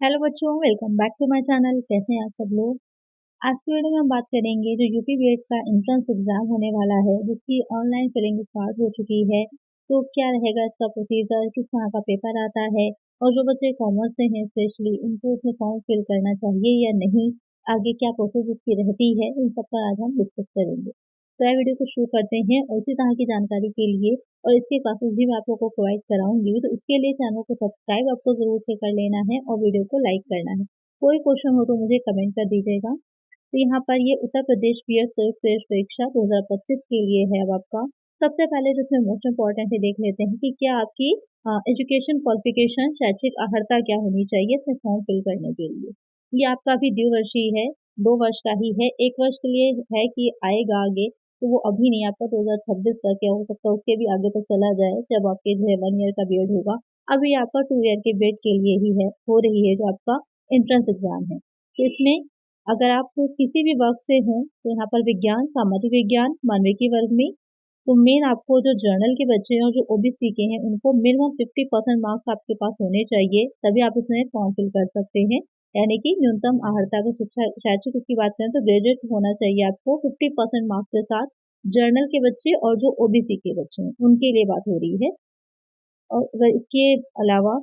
Hello बच्चों, welcome back to my channel. कैसे हैं आप सब लोग। आज की वीडियो में हम बात करेंगे जो यूपी बीएड का एंट्रेंस एग्जाम होने वाला है, जिसकी ऑनलाइन फिलिंग स्टार्ट हो चुकी है। तो क्या रहेगा इसका प्रोसीजर, किस तरह का पेपर आता है, और जो बच्चे कॉमर्स से हैं स्पेशली उनको उसमें फॉर्म फिल करना चाहिए या नहीं, आगे क्या प्रोसेस इसकी रहती है, इन सब पर आज हम डिस्कस करेंगे। तो यह वीडियो को शुरू करते हैं और इसी तरह की जानकारी के लिए और इसके क्लासेस भी मैं आप लोगों को प्रोवाइड कराऊंगी, तो इसके लिए चैनल को सब्सक्राइब आपको जरूर से कर लेना है और वीडियो को लाइक करना है। कोई क्वेश्चन हो तो मुझे कमेंट कर दीजिएगा। तो यहाँ पर ये उत्तर प्रदेश पीएस संयुक्त परीक्षा 2025 के लिए है। अब आपका सबसे पहले जो इसमें मोस्ट इम्पोर्टेंट है, देख लेते हैं कि क्या आपकी एजुकेशन क्वालिफिकेशन शैक्षिक अर्हता क्या होनी चाहिए इसमें फॉर्म फिल करने के लिए। ये आपका अभी द्विवर्षीय है, 2 वर्ष का ही है। 1 वर्ष के लिए है कि आएगा आगे, तो वो अभी नहीं, आपका 2026 तक है, हो सकता है उसके भी आगे तक चला जाए जब आपके जो है 1 ईयर का बीएड होगा। अभी आपका 2 ईयर के बीएड के लिए ही है, हो रही है जो आपका एंट्रेंस एग्जाम है। तो इसमें अगर आप किसी भी वर्ग से हों तो यहाँ पर विज्ञान, सामाजिक विज्ञान, मानविकी वर्ग में, तो मेन आपको जो जर्नल के बच्चे हैं और जो ओबीसी के हैं उनको मिनिमम 50% मार्क्स आपके पास होने चाहिए, तभी आप इसमें फॉर्म फिल कर सकते हैं। यानी कि न्यूनतम अर्हता की शिक्षा शैक्षिक की बात करें तो ग्रेजुएट होना चाहिए आपको 50% मार्क्स के साथ। जर्नल के बच्चे और जो ओबीसी के बच्चे हैं उनके लिए बात हो रही है। और अगर इसके अलावा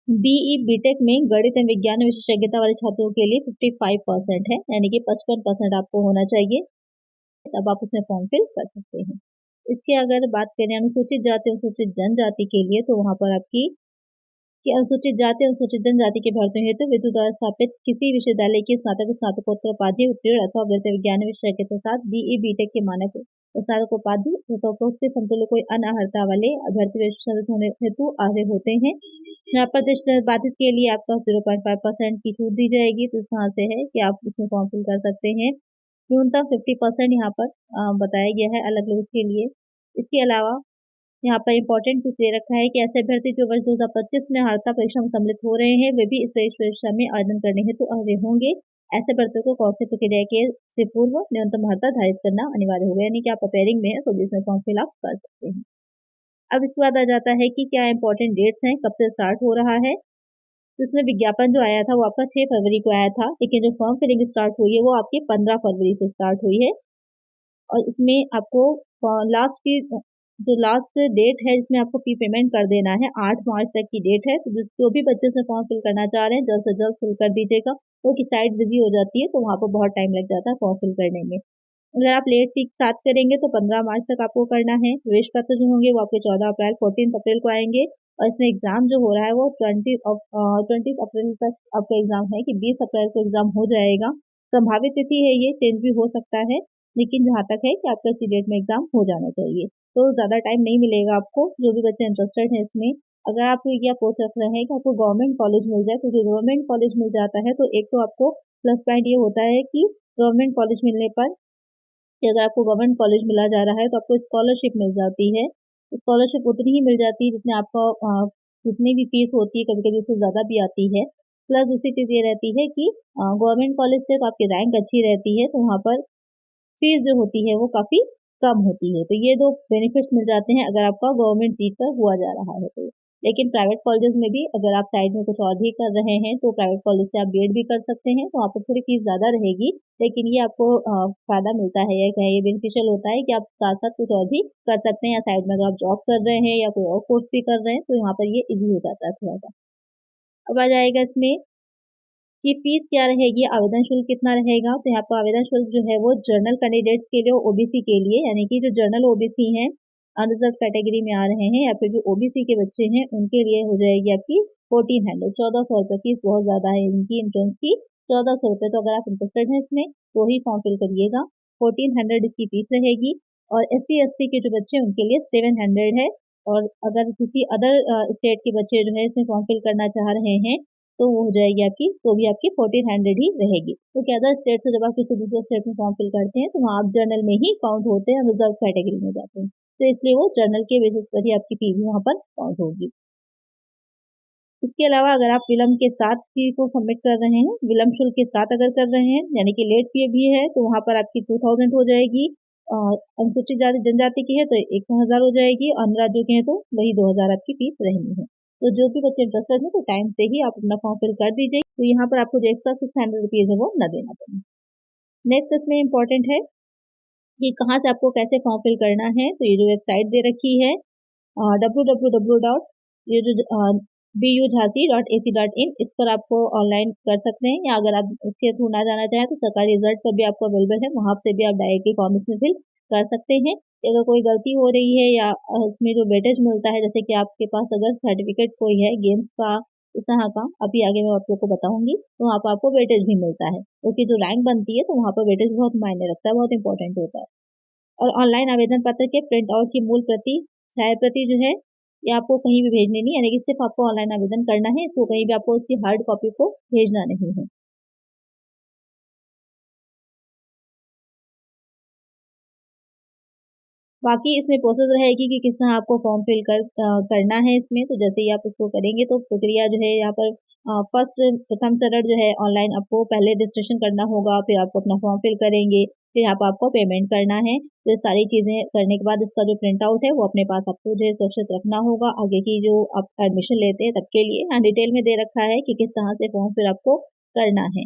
बीई बीटेक में गणित एवं विज्ञान विशेषज्ञता वाले छात्रों के लिए 55% है, यानी कि 55% आपको होना चाहिए, तब आप उसमें फॉर्म फिल कर सकते हैं। इसके अगर बात करें अनुसूचित जाति अनुसूचित जनजाति के लिए, तो वहां पर आपकी कि अनुसूचित जाति अनुसूचित जनजाति के भर्तियों हेतु विद्युत द्वारा स्थापित किसी विश्वविद्यालय की स्नातक स्नातकोत्तर उपाधि उत्तीर्ण अथवा गणित विज्ञान विषय के साथ बीई बीटेक के मानक स्नातक उपाधि उपरोक्त समतुल्य कोई अन्य अर्हता वाले अभ्यर्थी सदस्य होने हेतु आगे होते हैं। यहाँ पर दृष्टि बाधित के लिए आपका 0.5% की छूट दी जाएगी, तो इस तरह से है कि आप इसमें फॉर्म फिल कर सकते हैं। न्यूनतम 50% यहाँ पर बताया गया है अलग लोगों के लिए। इसके अलावा यहाँ पर इंपॉर्टेंट कुछ दे रखा है कि ऐसे अभ्यर्थी जो वर्ष 2025 में अर्हता परीक्षा में सम्मिलित हो रहे हैं वे भी इस प्रवेश परीक्षा में आवेदन करने हेतु अर्ह होंगे। ऐसे अभ्यर्थियों को कौशल प्रक्रिया के से पूर्व न्यूनतम अर्हता धारित करना अनिवार्य होगा, यानी कि आप अपेयरिंग में है तो इसमें फॉर्म फिल आप कर सकते हैं। अब इसके बाद आ जाता है कि क्या इंपॉर्टेंट डेट्स हैं, कब से स्टार्ट हो रहा है। तो इसमें विज्ञापन जो आया था वो आपका 6 फरवरी को आया था, लेकिन जो फॉर्म फिलिंग स्टार्ट हुई है वो आपकी 15 फरवरी से स्टार्ट हुई है। और इसमें आपको लास्ट की जो लास्ट डेट है इसमें आपको फी पेमेंट कर देना है, 8 मार्च तक की डेट है। तो जो भी बच्चे से फॉर्म फिल करना चाह रहे हैं जल्द से जल्द फिल कर दीजिएगा, क्योंकि साइट बिजी हो जाती है तो वहाँ पर बहुत टाइम लग जाता है फॉर्म फिल करने में। अगर आप लेट फी स्टार्ट करेंगे तो 15 मार्च तक आपको करना है। प्रवेश पत्र जो होंगे वो आपके 14 अप्रैल 14 अप्रैल को आएंगे। और इसमें एग्जाम जो हो रहा है वो 20 अप्रैल तक आपका एग्जाम है कि 20 अप्रैल को एग्जाम हो जाएगा। संभावित तिथि है, ये चेंज भी हो सकता है, लेकिन जहाँ तक है कि आपका इसी डेट में एग्जाम हो जाना चाहिए, तो ज़्यादा टाइम नहीं मिलेगा आपको। जो भी बच्चे इंटरेस्टेड हैं इसमें, अगर आप ये अप्रोच रख रहे हैं कि आपको गवर्नमेंट कॉलेज मिल जाए, क्योंकि गवर्नमेंट कॉलेज मिल जाता है तो एक तो आपको प्लस पॉइंट ये होता है कि गवर्नमेंट कॉलेज मिलने पर कि अगर आपको गवर्नमेंट कॉलेज मिला जा रहा है तो आपको स्कॉलरशिप मिल जाती है। स्कॉलरशिप उतनी ही मिल जाती है जितने आपको जितनी भी फीस होती है, कभी कभी उससे ज़्यादा भी आती है। प्लस दूसरी चीज़ ये रहती है कि गवर्नमेंट कॉलेज से तो आपकी रैंक अच्छी रहती है, तो वहाँ पर फीस जो होती है वो काफी कम होती है। तो ये दो बेनिफिट्स मिल जाते हैं अगर आपका गवर्नमेंट सीट पर हुआ जा रहा है तो। लेकिन प्राइवेट कॉलेजेस में भी अगर आप साइड में कुछ और भी कर रहे हैं तो प्राइवेट कॉलेज से आप बीएड भी कर सकते हैं, तो वहाँ पर थोड़ी फीस ज़्यादा रहेगी, लेकिन ये आपको फायदा मिलता है, ये बेनिफिशियल होता है कि आप साथ साथ कुछ और भी कर सकते हैं, या साइड में अगर आप जॉब कर रहे हैं या कोई और कोर्स भी कर रहे हैं तो यहाँ पर ये इजी हो जाता है थोड़ा सा। अब आ जाएगा इसमें कि फीस क्या रहेगी, आवेदन शुल्क कितना रहेगा। तो यहाँ पर आवेदन शुल्क जो है वो जनरल कैंडिडेट्स के लिए, ओबीसी के लिए, यानी कि जो जनरल ओबीसी हैं, अनरिजर्व कैटेगरी में आ रहे हैं, या फिर जो ओबीसी के बच्चे हैं उनके लिए हो जाएगी आपकी 1400, 1400 रुपये फीस बहुत ज्यादा है इनकी एंट्रेंस की, 1400 रुपये। तो अगर आप इंटरेस्टेड हैं इसमें तो ही फॉर्म फिल करिएगा। 1400 इसकी फीस रहेगी। और SC ST के जो बच्चे हैं उनके लिए 700 है। और अगर किसी अदर स्टेट के बच्चे जो है इसमें फॉर्म फिल करना चाह रहे हैं तो वो हो जाएगी आपकी, तो भी आपकी 1400 ही रहेगी। तो क्या अदर स्टेट से जब आप किसी दूसरे स्टेट में फॉर्म फिल करते हैं तो वहाँ आप जर्नल में ही काउंट होते हैं, रिजर्व कैटेगरी में जाते हैं, तो इसलिए वो जर्नल के बेसिस पर ही आपकी फी भी वहाँ पर काउंट होगी। इसके अलावा अगर आप विलम्ब के साथ फी को सबमिट कर रहे हैं, विलम्ब शुल्क के साथ अगर कर रहे हैं, यानी कि लेट फी भी है, तो वहाँ पर आपकी 2000 हो जाएगी। और अनुसूचित जाति जनजाति की है तो 1000 हो जाएगी, अन्य राज्यों के हैं तो वही 2000 आपकी फीस रहनी है। तो जो भी बच्चे इंटरेस्टेड हैं तो टाइम से ही आप अपना फॉर्म फिल कर दीजिए, तो यहाँ पर आपको जो एक्स्ट्रा 600 रुपीज़ है वो न देना पड़े। नेक्स्ट इसमें इम्पोर्टेंट है कि कहाँ से आपको कैसे फॉर्म फिल करना है, तो ये जो वेबसाइट दे रखी है www. ये जो BU-Jhansi.ac.in, इस पर आपको ऑनलाइन कर सकते हैं, या अगर आप इसके थ्रू ना जाना चाहें तो सरकारी रिजल्ट पर भी आपको अवेलेबल है, वहाँ से भी आप डायरेक्टली फॉर्म इसमें फिल कर सकते हैं। अगर कोई गलती हो रही है या इसमें जो वेटेज मिलता है, जैसे कि आपके पास अगर सर्टिफिकेट कोई है गेम्स का इस तरह का, अभी आगे मैं आप लोग को बताऊंगी, तो वहाँ पर आपको वेटेज भी मिलता है, क्योंकि जो रैंक बनती है तो वहाँ पर वेटेज बहुत मायने रखता है, बहुत इंपॉर्टेंट होता है। और ऑनलाइन आवेदन पत्र के प्रिंट आउट की मूल प्रति, छाया प्रति जो है ये आपको कहीं भी भेजनी नहीं, यानी कि सिर्फ आपको ऑनलाइन आवेदन करना है, इसको कहीं भी आपको उसकी हार्ड कॉपी को भेजना नहीं है। बाकी इसमें प्रोसेस रहेगी कि किस तरह आपको फॉर्म फिल करना है इसमें, तो जैसे ही आप उसको करेंगे तो प्रक्रिया जो है यहाँ पर प्रथम चरण जो है ऑनलाइन आपको पहले रजिस्ट्रेशन करना होगा, फिर आपको अपना फॉर्म फिल करेंगे, फिर यहाँ पर आपको पेमेंट करना है। तो ये सारी चीज़ें करने के बाद इसका जो प्रिंट आउट है वो अपने पास आपको जो है सुरक्षित रखना होगा, आगे की जो आप एडमिशन लेते हैं तब के लिए। यहाँ डिटेल में दे रखा है कि किस तरह से फॉर्म फिल आपको करना है।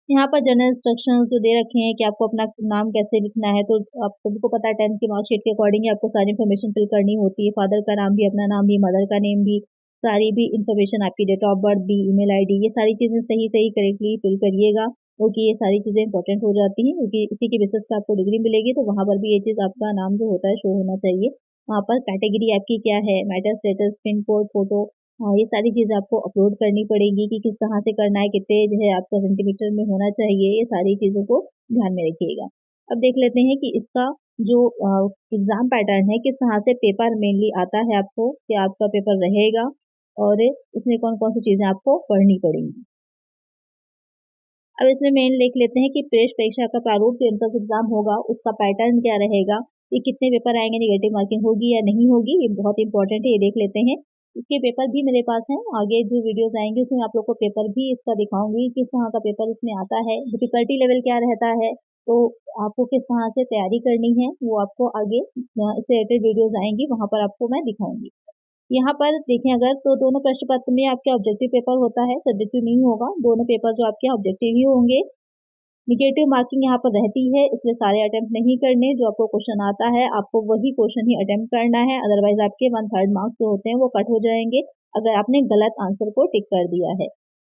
यहाँ पर जनरल इंस्ट्रक्शंस जो दे रखे हैं कि आपको अपना नाम कैसे लिखना है, तो आप सभी को पता है 10th की मार्कशीट के अकॉर्डिंग ही आपको सारी इन्फॉर्मेशन फिल करनी होती है, फादर का नाम भी, अपना नाम भी, मदर का नेम भी, सारी भी इन्फॉर्मेशन, आपकी डेट ऑफ बर्थ भी, ईमेल आईडी, ये सारी चीज़ें सही सही करेक्टली फिल करिएगा, क्योंकि ये सारी चीज़ें इंपॉर्टेंट हो जाती हैं, क्योंकि इसी के बेसिस पे आपको डिग्री मिलेगी, तो वहाँ पर भी ये चीज़ आपका नाम जो होता है शो होना चाहिए। वहाँ पर कैटेगरी आपकी क्या है, matter status, pin code, photo, हाँ, ये सारी चीज़ें आपको अपलोड करनी पड़ेगी कि किस तरह से करना है, कितने जो है आपका सेंटीमीटर में होना चाहिए, ये सारी चीज़ों को ध्यान में रखिएगा। अब देख लेते हैं कि इसका जो एग्ज़ाम पैटर्न है, किस तरह से पेपर मेनली आता है आपको, क्या आपका पेपर रहेगा और इसमें कौन-कौन सी चीज़ें आपको पढ़नी पड़ेंगी। अब इसमें मेन देख लेते हैं कि प्रवेश परीक्षा का प्रारूप, जो एंट्रेंस एग्जाम होगा उसका पैटर्न क्या रहेगा, ये कितने पेपर आएंगे, निगेटिव मार्किंग होगी या नहीं होगी, ये बहुत इंपॉर्टेंट है, ये देख लेते हैं। इसके पेपर भी मेरे पास हैं, आगे जो वीडियोस आएंगे उसमें आप लोग को पेपर भी इसका दिखाऊंगी, किस तरह का पेपर इसमें आता है, डिफिकल्टी लेवल क्या रहता है, तो आपको किस तरह से तैयारी करनी है वो आपको आगे इससे रिलेटेड वीडियोज आएंगी, वहाँ पर आपको मैं दिखाऊंगी। यहाँ पर देखें अगर, तो दोनों प्रश्न पत्र में आपके ऑब्जेक्टिव पेपर होता है, सब्जेक्टिव नहीं होगा, दोनों पेपर जो आपके ऑब्जेक्टिव ही होंगे। निगेटिव मार्किंग यहाँ पर रहती है, इसलिए सारे अटेम्प्ट नहीं करने, जो आपको क्वेश्चन आता है आपको वही क्वेश्चन ही अटेम्प्ट करना है, अदरवाइज आपके 1/3 मार्क्स जो होते हैं वो कट हो जाएंगे अगर आपने गलत आंसर को टिक कर दिया है।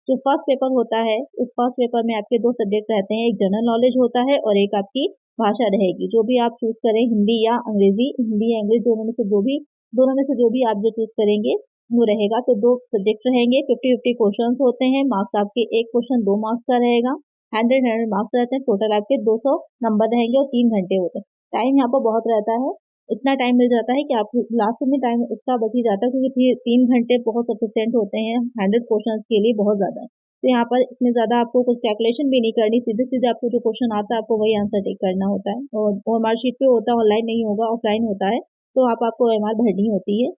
जो फर्स्ट पेपर होता है, उस फर्स्ट पेपर में आपके दो सब्जेक्ट रहते हैं, एक जनरल नॉलेज होता है और एक आपकी भाषा रहेगी, जो भी आप चूज करें, हिंदी या अंग्रेजी, हिंदी या इंग्लिश दोनों में से जो भी आप जो चूज करेंगे वो रहेगा। तो दो सब्जेक्ट रहेंगे, 50-50 क्वेश्चन होते हैं, मार्क्स आपके एक क्वेश्चन 2 मार्क्स का रहेगा, 100 मार्क्स रहते हैं, टोटल आपके 200 नंबर रहेंगे और 3 घंटे होते हैं। टाइम यहाँ पर बहुत रहता है, इतना टाइम मिल जाता है कि आप लास्ट में टाइम इतना बच ही जाता है, क्योंकि 3 घंटे बहुत सफिशियंट होते हैं 100 क्वेश्चन के लिए, बहुत ज़्यादा है। तो यहाँ पर इसमें ज़्यादा आपको कुछ कैलकुलेशन भी नहीं करनी, सीधे सीधे आपको जो क्वेश्चन आता है आपको वही आंसर टिक करना होता है, और OMR शीट पे होता है, ऑनलाइन नहीं होगा, ऑफलाइन होता है, तो आपको OMR भरनी होती है।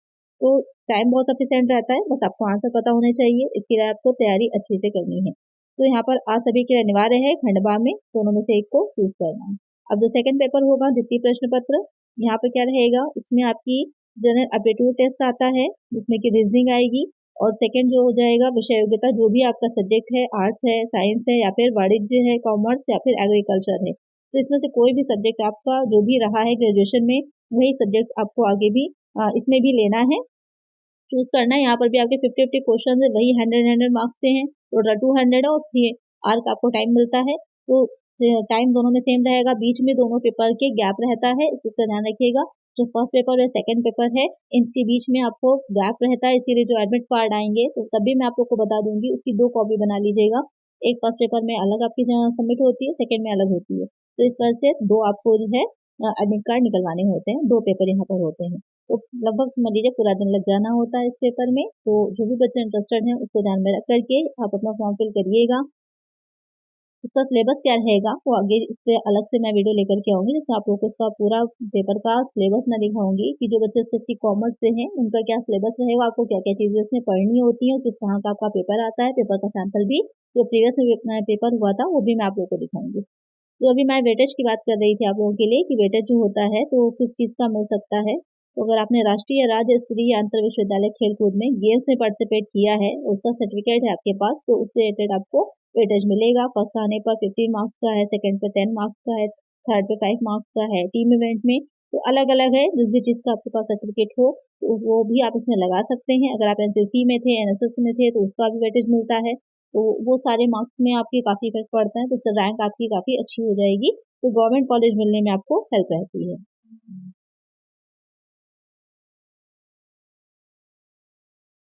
तो टाइम बहुत सफिशियंट रहता है, बस आपको आंसर पता होने चाहिए, इसके लिए आपको तैयारी अच्छे से करनी है। तो यहाँ पर आज सभी के लिए अनिवार्य है खंडवा में दोनों में से एक को चूज करना है। अब जो सेकंड पेपर होगा, द्वितीय प्रश्न पत्र, यहाँ पे क्या रहेगा, इसमें आपकी जनरल एप्टीट्यूड टेस्ट आता है, जिसमें कि रीजनिंग आएगी, और सेकंड जो हो जाएगा विषय योग्यता, जो भी आपका सब्जेक्ट है, आर्ट्स है, साइंस है, या फिर वाणिज्य है, कॉमर्स या फिर एग्रीकल्चर है, तो इसमें से कोई भी सब्जेक्ट आपका जो भी रहा है ग्रेजुएशन में, वही सब्जेक्ट आपको आगे भी इसमें भी लेना है, चूज करना है। यहाँ पर भी आपके 50-50 क्वेश्चन है, वही 100 मार्क्स के हैं, टोटल 200 और 3 आवर का आपको टाइम मिलता है, तो टाइम दोनों में सेम रहेगा, बीच में दोनों पेपर के गैप रहता है, इसका ध्यान रखिएगा। जो फर्स्ट पेपर और सेकंड पेपर है, इनके बीच में आपको गैप रहता है, इसीलिए जो एडमिट कार्ड आएंगे तो तभी मैं आप लोग को बता दूंगी, उसकी 2 कॉपी बना लीजिएगा, एक फर्स्ट पेपर में अलग आपकी सबमिट होती है, सेकंड में अलग होती है, तो इस तरह से 2 आपको जो है एडमिट कार्ड निकलवाने होते हैं, 2 पेपर यहाँ पर होते हैं, तो लगभग समझ लीजिए पूरा दिन लग जाना होता है इस पेपर में। तो जो भी बच्चे इंटरेस्टेड हैं उसको ध्यान में रख करके आप अपना फॉर्म फिल करिएगा। इसका सिलेबस क्या रहेगा वो आगे इससे अलग से मैं वीडियो लेकर के आऊंगी, जिसमें आप लोगों को इसका पूरा पेपर का सिलेबस मैं दिखाऊंगी कि जो बच्चे एसएससी कॉमर्स से हैं उनका क्या सिलेबस रहेगा, आपको क्या क्या चीजें इसमें पढ़नी होती है, किस तरह का आपका पेपर आता है, पेपर का सैंपल भी जो प्रीवियस पेपर हुआ था वो भी मैं आप लोगों को दिखाऊंगी। तो अभी मैं वेटेज की बात कर रही थी आप लोगों के लिए कि वेटेज जो होता है तो किस चीज़ का मिल सकता है। तो अगर आपने राष्ट्रीय, राज्य स्तरीय या अंतर विश्वविद्यालय खेलकूद में गेम्स में पार्टिसिपेट किया है, उसका सर्टिफिकेट है आपके पास, तो उससे रिलेटेड आपको वेटेज मिलेगा। फर्स्ट आने पर 15 मार्क्स का है, सेकंड पे 10 मार्क्स का है, थर्ड पे 5 मार्क्स का है। टीम इवेंट में तो अलग-अलग है, जिस भी चीज़ का आपके पास सर्टिफिकेट हो, तो वो भी आप इसमें लगा सकते हैं। अगर आप एनसीसी में थे, एनएसएस में थे, तो उसका भी वेटेज मिलता है। तो वो सारे मार्क्स में आपके काफ़ी इफ़ेक्ट पड़ता है, तो उससे रैंक आपकी काफ़ी अच्छी हो जाएगी। तो गवर्नमेंट कॉलेज मिलने में आपको हेल्प रहती है।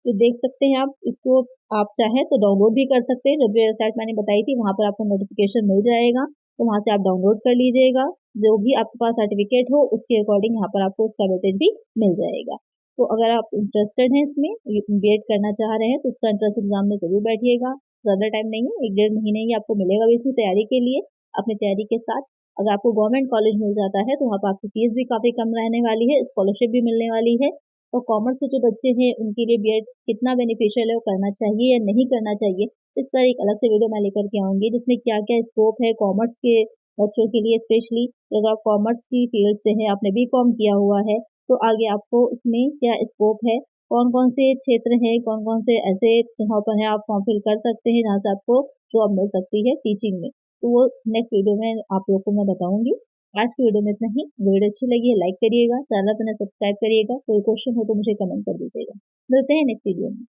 तो देख सकते हैं आप इसको, आप चाहें तो डाउनलोड भी कर सकते हैं। जो भी वेबसाइट मैंने बताई थी वहाँ पर आपको नोटिफिकेशन मिल जाएगा, तो वहाँ से आप डाउनलोड कर लीजिएगा। जो भी आपके पास सर्टिफिकेट हो उसके अकॉर्डिंग यहाँ पर आपको उसका वेटेज भी मिल जाएगा। तो अगर आप इंटरेस्टेड हैं इसमें, बीएड करना चाह रहे हैं, तो उसका एंट्रेंस एग्जाम में जरूर बैठिएगा। ज़्यादा टाइम नहीं है, 1 डेढ़ महीने ही आपको मिलेगा भी इसकी तैयारी के लिए। अपनी तैयारी के साथ अगर आपको गवर्नमेंट कॉलेज मिल जाता है तो वहाँ पर आपकी फीस भी काफ़ी कम रहने वाली है, स्कॉलरशिप भी मिलने वाली है। और कॉमर्स के जो बच्चे हैं उनके लिए बीएड कितना बेनिफिशियल है, वो करना चाहिए या नहीं करना चाहिए, इस पर एक अलग से वीडियो मैं लेकर के आऊँगी, जिसमें क्या-क्या स्कोप है कॉमर्स के बच्चों के लिए स्पेशली। अगर आप कॉमर्स की फील्ड से हैं, आपने बीकॉम किया हुआ है, तो आगे आपको उसमें क्या स्कोप है, कौन-कौन से क्षेत्र हैं, कौन-कौन से ऐसे जहाँ पर है आप फॉर्म फिल कर सकते हैं, जहाँ से आपको जॉब मिल सकती है टीचिंग में। तो वो नेक्स्ट वीडियो में आप लोग को मैं बताऊँगी। आज की वीडियो में इतना ही। वीडियो अच्छी लगी है लाइक करिएगा, चैनल अपना सब्सक्राइब करिएगा। कोई क्वेश्चन हो तो मुझे कमेंट कर दीजिएगा। मिलते हैं नेक्स्ट वीडियो में।